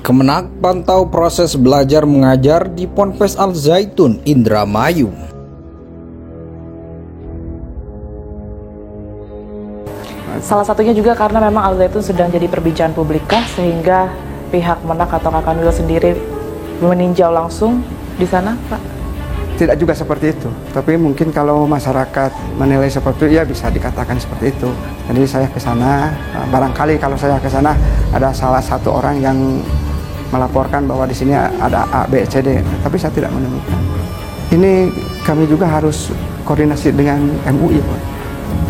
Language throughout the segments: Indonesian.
Kemenak pantau proses belajar mengajar di Ponpes Al Zaitun, Indramayu. Salah satunya juga karena memang Al Zaitun sedang jadi perbincangan publik sehingga pihak Menak atau Kanwil sendiri meninjau langsung di sana, Pak? Tidak juga seperti itu, tapi mungkin kalau masyarakat menilai seperti itu, ya bisa dikatakan seperti itu. Jadi saya ke sana, barangkali kalau saya ke sana ada salah satu orang yang melaporkan bahwa di sini ada A, B, C, D, tapi saya tidak menemukan. Ini kami juga harus koordinasi dengan MUI, Pak.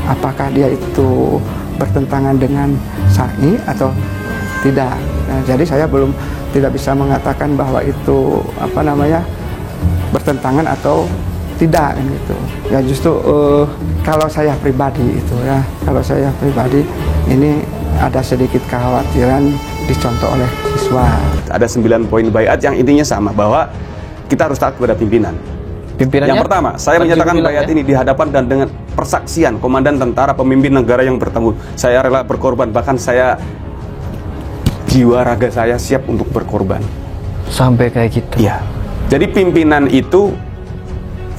Apakah dia itu bertentangan dengan syar'i atau tidak? Nah, jadi saya tidak bisa mengatakan bahwa itu bertentangan atau tidak gitu. Ya justru kalau saya pribadi ini ada sedikit kekhawatiran dicontoh oleh siswa. Ada 9 poin baiat yang intinya sama, bahwa kita harus taat kepada pimpinan. Yang pertama, saya menyatakan baiat ini di hadapan dan dengan persaksian komandan tentara, pemimpin negara yang bertanggung. Saya rela berkorban, bahkan jiwa raga saya siap untuk berkorban. Sampai kayak gitu? Iya. Jadi pimpinan itu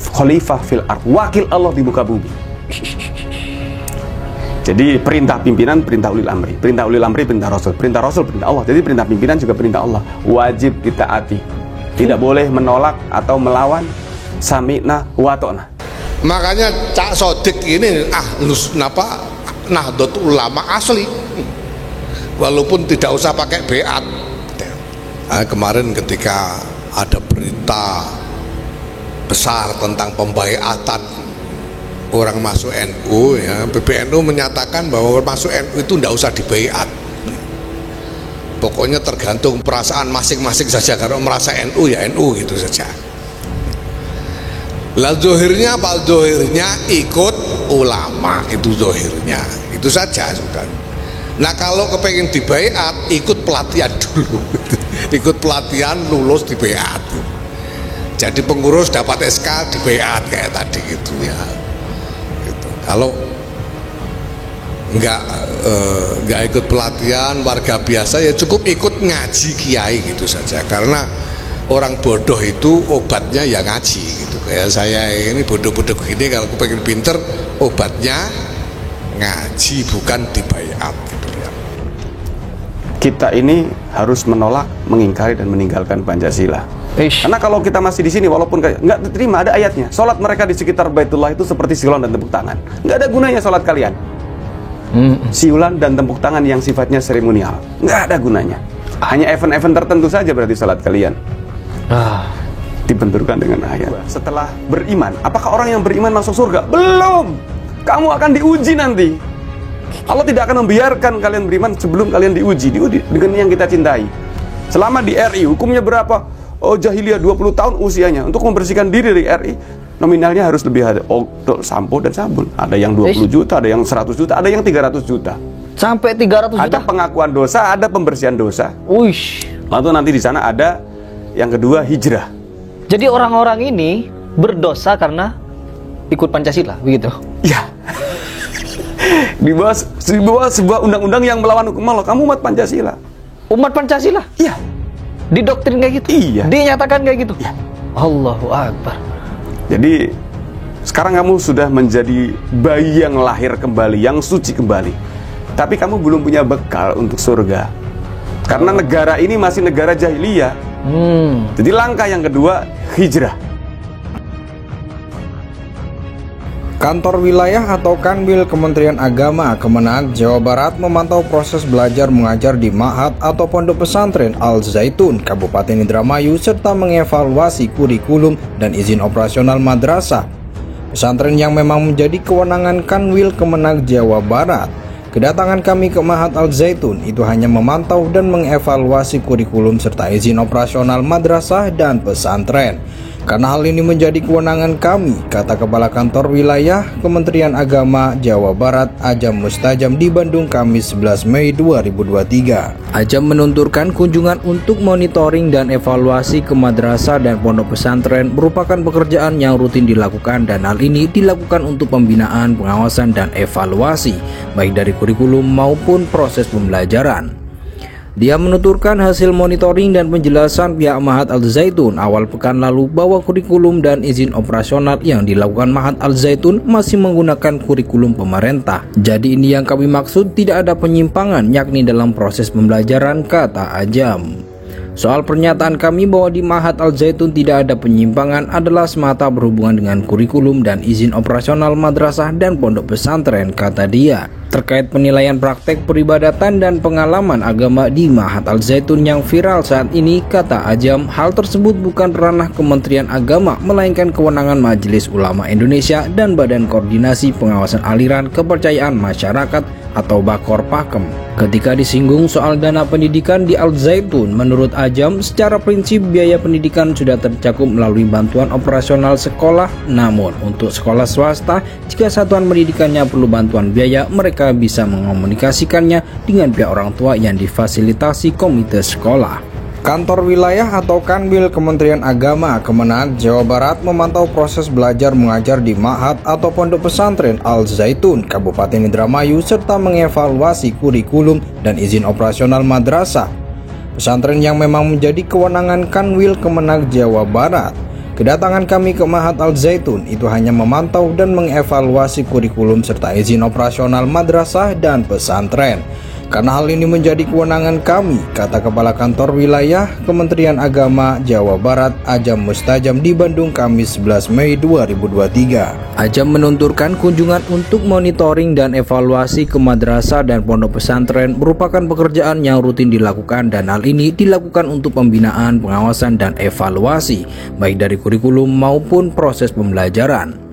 khalifah fil ard, wakil Allah di muka bumi. Jadi perintah pimpinan, perintah ulil amri, perintah ulil amri, perintah rasul, perintah Allah. Jadi perintah pimpinan juga perintah Allah, wajib ditaati. Tidak boleh menolak atau melawan. Sami'na wa ta'na. Makanya Cak Sodik ini Nahdlatul Ulama asli, walaupun tidak usah pakai beat. Kemarin ketika ada berita besar tentang pembaiatan orang masuk NU, ya, PBNU menyatakan bahwa masuk NU itu tidak usah dibaiat. Pokoknya tergantung perasaan masing-masing saja. Kalau merasa NU ya NU gitu saja. Lah zohirnya apa? Zohirnya ikut ulama, itu zohirnya, itu saja sudah. Nah kalau kepengen dibaiat, ikut pelatihan dulu. Ikut pelatihan, lulus dibaiat. Jadi pengurus dapat SK dibaiat kayak tadi gitu ya. Gitu. Kalau nggak ikut pelatihan, warga biasa ya cukup ikut ngaji kiai gitu saja. Karena orang bodoh itu obatnya ya ngaji gitu. Kayak saya ini bodoh-bodoh gini, kalau kepengen pinter obatnya ngaji, bukan dibaiat gitu ya. Kita ini harus menolak, mengingkari dan meninggalkan Pancasila. Karena kalau kita masih di sini, walaupun nggak diterima, ada ayatnya. Sholat mereka di sekitar Baitullah itu seperti siulan dan tepuk tangan. Nggak ada gunanya sholat kalian. Siulan dan tepuk tangan yang sifatnya seremonial, nggak ada gunanya. Hanya event-event tertentu saja berarti sholat kalian. Dibenturkan dengan ayat. Setelah beriman, apakah orang yang beriman masuk surga? Belum. Kamu akan diuji nanti. Allah tidak akan membiarkan kalian beriman sebelum kalian diuji dengan yang kita cintai. Selama di RI, hukumnya berapa? Jahiliyah 20 tahun usianya. Untuk membersihkan diri dari RI, nominalnya harus lebih ada sampo dan sabun. Ada yang 20 juta, ada yang 100 juta, ada yang 300 juta. Sampai 300 juta? Ada pengakuan dosa, ada pembersihan dosa. Lalu nanti di sana ada yang kedua, hijrah. Jadi orang-orang ini berdosa karena ikut Pancasila, begitu? Iya. Di bawah sebuah undang-undang yang melawan hukum Allah, kamu umat Pancasila. Umat Pancasila? Iya. Didoktrin kayak gitu? Iya. Dinyatakan kayak gitu? Iya. Allahu Akbar. Jadi sekarang kamu sudah menjadi bayi yang lahir kembali, yang suci kembali. Tapi kamu belum punya bekal untuk surga. Karena negara ini masih negara jahiliyah. Jadi langkah yang kedua, hijrah. Kantor Wilayah atau Kanwil Kementerian Agama Kemenak Jawa Barat memantau proses belajar mengajar di Ma'had atau Pondok Pesantren Al Zaitun, Kabupaten Indramayu, serta mengevaluasi kurikulum dan izin operasional madrasah pesantren yang memang menjadi kewenangan Kanwil Kemenak Jawa Barat. Kedatangan kami ke Ma'had Al Zaitun itu hanya memantau dan mengevaluasi kurikulum serta izin operasional madrasah dan pesantren. Karena hal ini menjadi kewenangan kami, kata Kepala Kantor Wilayah Kementerian Agama Jawa Barat Ajam Mustajam di Bandung Kamis 11 Mei 2023. Ajam menunturkan kunjungan untuk monitoring dan evaluasi ke madrasah dan pondok pesantren merupakan pekerjaan yang rutin dilakukan, dan hal ini dilakukan untuk pembinaan, pengawasan dan evaluasi baik dari kurikulum maupun proses pembelajaran. Dia menuturkan hasil monitoring dan penjelasan pihak Mahat Al Zaitun awal pekan lalu bahwa kurikulum dan izin operasional yang dilakukan Mahat Al Zaitun masih menggunakan kurikulum pemerintah. Jadi ini yang kami maksud, tidak ada penyimpangan yakni dalam proses pembelajaran, kata Ajam. Soal pernyataan kami bahwa di Mahat Al Zaitun tidak ada penyimpangan adalah semata berhubungan dengan kurikulum dan izin operasional madrasah dan pondok pesantren, kata dia. Terkait penilaian praktek peribadatan dan pengalaman agama di Mahat Al Zaitun yang viral saat ini, kata Ajam, hal tersebut bukan ranah Kementerian Agama melainkan kewenangan Majelis Ulama Indonesia dan Badan Koordinasi Pengawasan Aliran Kepercayaan Masyarakat atau Bakor Pakem. Ketika disinggung soal dana pendidikan di Al Zaitun, menurut Ajam, secara prinsip biaya pendidikan sudah tercakup melalui bantuan operasional sekolah. Namun untuk sekolah swasta, jika satuan pendidikannya perlu bantuan biaya, mereka bisa mengomunikasikannya dengan pihak orang tua yang difasilitasi komite sekolah. Kantor wilayah atau Kanwil Kementerian Agama Kemenag Jawa Barat memantau proses belajar mengajar di Ma'had atau Pondok Pesantren Al Zaitun Kabupaten Indramayu serta mengevaluasi kurikulum dan izin operasional madrasah pesantren yang memang menjadi kewenangan Kanwil Kemenag Jawa Barat. Kedatangan kami ke Ma'had Al Zaitun itu hanya memantau dan mengevaluasi kurikulum serta izin operasional madrasah dan pesantren. Karena hal ini menjadi kewenangan kami, kata Kepala Kantor Wilayah Kementerian Agama Jawa Barat Ajam Mustajam di Bandung Kamis 11 Mei 2023. Ajam menunturkan kunjungan untuk monitoring dan evaluasi ke madrasah dan pondok pesantren merupakan pekerjaan yang rutin dilakukan dan hal ini dilakukan untuk pembinaan, pengawasan dan evaluasi baik dari kurikulum maupun proses pembelajaran.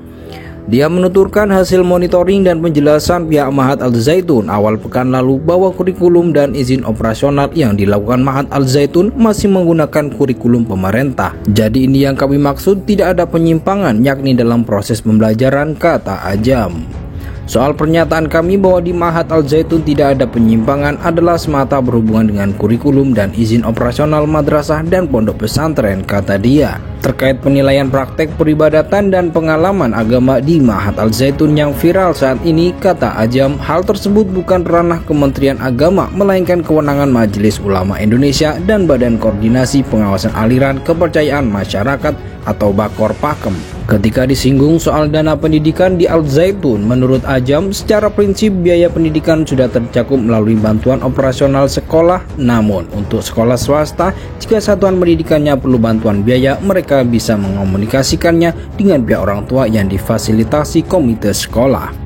Dia menuturkan hasil monitoring dan penjelasan pihak Mahat Al Zaitun awal pekan lalu bahwa kurikulum dan izin operasional yang dilakukan Mahat Al Zaitun masih menggunakan kurikulum pemerintah. Jadi ini yang kami maksud, tidak ada penyimpangan yakni dalam proses pembelajaran, kata Ajam. Soal pernyataan kami bahwa di Mahat Al Zaitun tidak ada penyimpangan adalah semata berhubungan dengan kurikulum dan izin operasional madrasah dan pondok pesantren, kata dia. Terkait penilaian praktek peribadatan dan pengalaman agama di Mahat Al Zaitun yang viral saat ini, kata Ajam, hal tersebut bukan ranah Kementerian Agama melainkan kewenangan Majelis Ulama Indonesia dan Badan Koordinasi Pengawasan Aliran Kepercayaan Masyarakat atau Bakor Pakem. Ketika disinggung soal dana pendidikan di Al Zaitun, menurut Ajam, secara prinsip biaya pendidikan sudah tercakup melalui bantuan operasional sekolah. Namun untuk sekolah swasta, jika satuan pendidikannya perlu bantuan biaya, mereka bisa mengomunikasikannya dengan pihak orang tua yang difasilitasi komite sekolah.